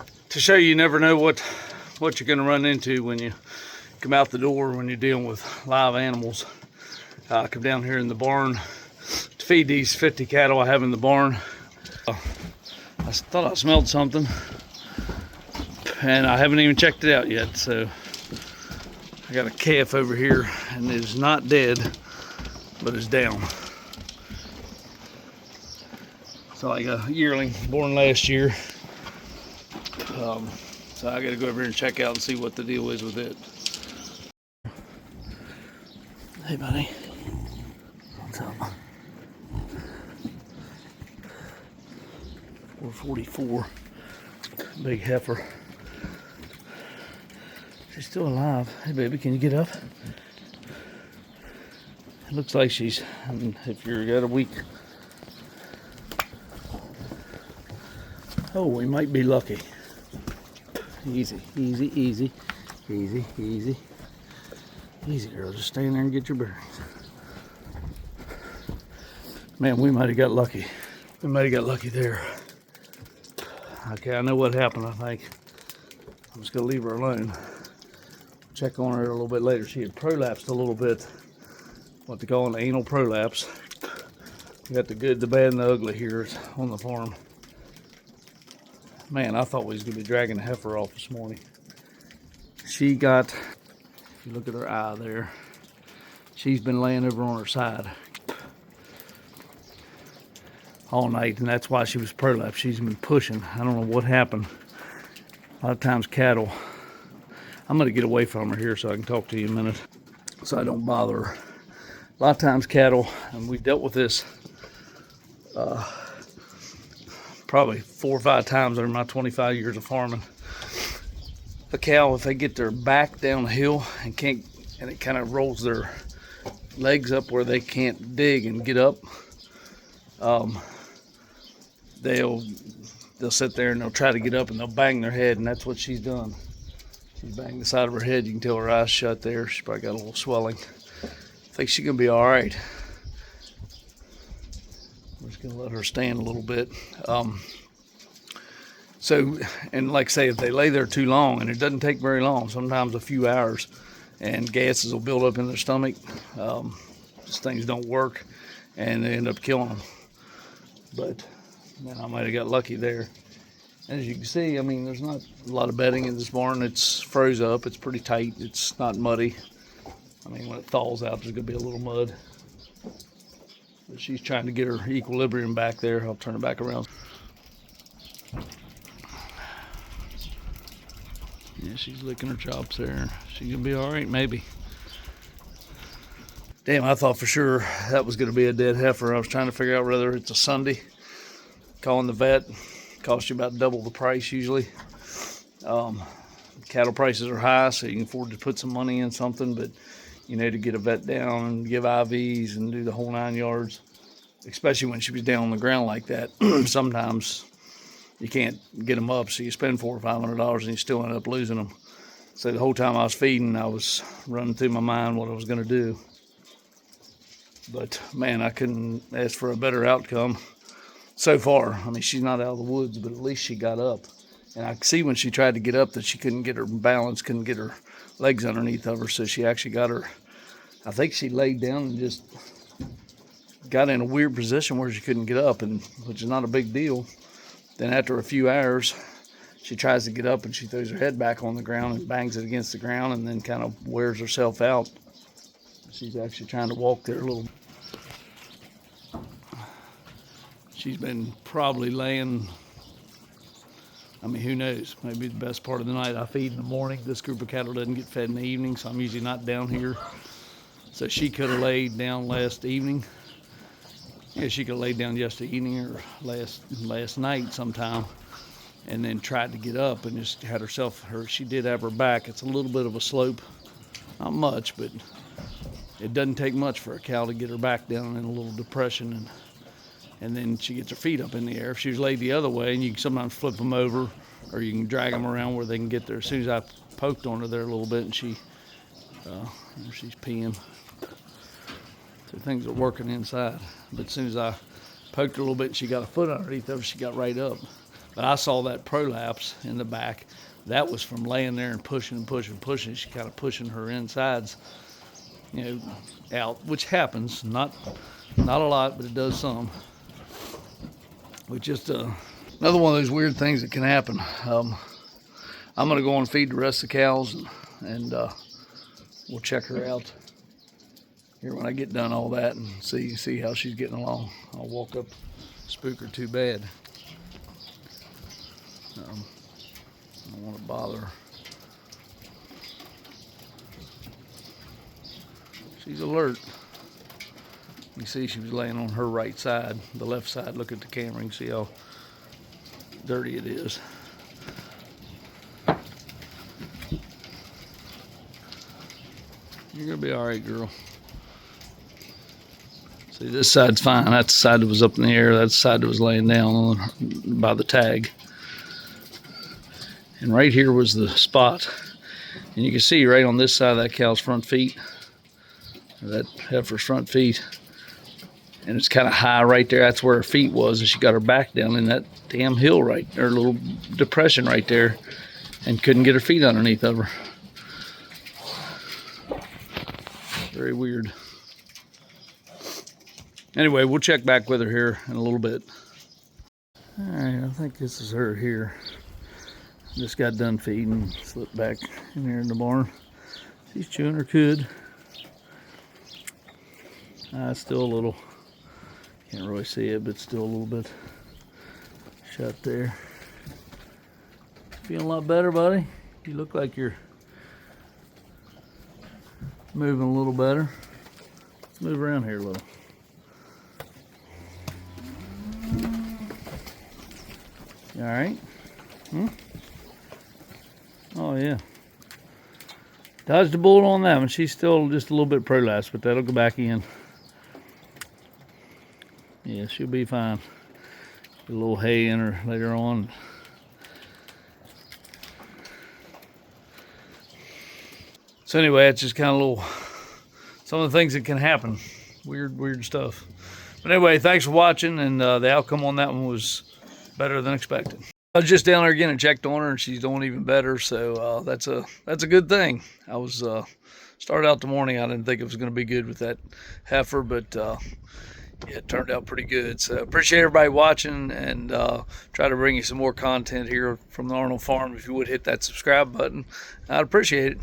To show you never know what you're going to run into when you come out the door when you're dealing with live animals. I come down here in the barn to feed these 50 cattle I have in the barn. I thought I smelled something, and I haven't even checked it out yet. So I got a calf over here, and it is not dead, but it's down. It's like a yearling born last year. So I got to go over here and check out and see what the deal is with it. Hey, buddy. What's up? 444. Big heifer. She's still alive. Hey, baby, can you get up? It looks like she's, if you're got a week. Oh, we might be lucky. Easy, easy, easy, easy, easy. Easy, girl. Just stay in there and get your bearings. Man, we might have got lucky. We might have got lucky there. Okay, I know what happened, I think. I'm just going to leave her alone. Check on her a little bit later. She had prolapsed a little bit. What they call an anal prolapse. We got the good, the bad, and the ugly here on the farm. Man, I thought we was going to be dragging the heifer off this morning. She got, if you look at her eye there, she's been laying over on her side all night, and that's why she was prolapsed. She's been pushing. I don't know what happened. A lot of times cattle, I'm going to get away from her here so I can talk to you in a minute so I don't bother her. A lot of times cattle, and we've dealt with this probably 4 or 5 times over my 25 years of farming. A cow, if they get their back down the hill and it kind of rolls their legs up where they can't dig and get up, they'll sit there and they'll try to get up and they'll bang their head, and that's what she's done. She's banged the side of her head. You can tell her eyes shut there. She's probably got a little swelling. I think she's gonna be all right. We're just gonna let her stand a little bit. So, and like I say, if they lay there too long, and it doesn't take very long, sometimes a few hours, and gases will build up in their stomach. Just things don't work, and they end up killing them. But man, I might have got lucky there. And as you can see, I mean, there's not a lot of bedding in this barn. It's froze up. It's pretty tight. It's not muddy. I mean, when it thaws out, there's going to be a little mud. But she's trying to get her equilibrium back there. I'll turn it back around. Yeah, she's licking her chops there. She's going to be all right, maybe. Damn, I thought for sure that was going to be a dead heifer. I was trying to figure out whether it's a Sunday. Calling the vet costs you about double the price usually. Cattle prices are high, so you can afford to put some money in something, but you know, to get a vet down and give IVs and do the whole 9 yards, especially when she was down on the ground like that. Sometimes you can't get them up, so you spend $400 or $500 and you still end up losing them. So the whole time I was feeding, I was running through my mind what I was going to do. But man, I couldn't ask for a better outcome so far. I mean, she's not out of the woods, but at least she got up. And I could see when she tried to get up that she couldn't get her balance, couldn't get her legs underneath of her, so she actually got her, I think she laid down and just got in a weird position where she couldn't get up, and which is not a big deal. Then after a few hours, she tries to get up and she throws her head back on the ground and bangs it against the ground and then kind of wears herself out. She's actually trying to walk there a little. She's been probably laying, I mean, who knows, maybe the best part of the night. I feed in the morning. This group of cattle doesn't get fed in the evening, so I'm usually not down here. So she could have laid down last evening. Yeah, she could have laid down yesterday evening or last night sometime, and then tried to get up and just had herself, she did have her back. It's a little bit of a slope, not much, but it doesn't take much for a cow to get her back down in a little depression, and then she gets her feet up in the air. If she was laid the other way, and you can sometimes flip them over, or you can drag them around where they can get there. As soon as I poked on her there a little bit, and she's peeing. So things are working inside. But as soon as I poked her a little bit, and she got a foot underneath of her, she got right up. But I saw that prolapse in the back. That was from laying there and pushing and pushing and pushing. She kind of pushing her insides, out, which happens. Not a lot, but it does some. Which just another one of those weird things that can happen. I'm gonna go and feed the rest of the cows, and we'll check her out here when I get done all that and see how she's getting along. I'll walk up, spook her too bad. I don't want to bother her. She's alert. You see she was laying on her right side, the left side. Look at the camera, you can see how dirty it is. You're gonna be all right, girl. See, this side's fine. That's the side that was up in the air. That's the side that was laying down on by the tag. And right here was the spot. And you can see right on this side of that cow's front feet, or that heifer's front feet, and it's kind of high right there. That's where her feet was, and she got her back down in that damn hill right there, little depression right there, and couldn't get her feet underneath of her. Very weird. Anyway, we'll check back with her here in a little bit. All right, I think this is her here. Just got done feeding, slipped back in here in the barn. She's chewing her cud. Still a little, can't really see it, but still a little bit shut there. Feeling a lot better, buddy? You look like you're moving a little better. Let's move around here a little. You all right? Oh yeah. Dodged a bullet on that one. She's still just a little bit prolapsed, but that'll go back in. Yeah, she'll be fine. Get a little hay in her later on. So anyway, it's just kind of little, some of the things that can happen. Weird stuff. But anyway, thanks for watching, and the outcome on that one was better than expected. I was just down there again and checked on her, and she's doing even better. So that's a good thing. I was started out the morning. I didn't think it was going to be good with that heifer, but yeah, it turned out pretty good. So appreciate everybody watching, and try to bring you some more content here from the Arnold Farm. If you would hit that subscribe button, I'd appreciate it.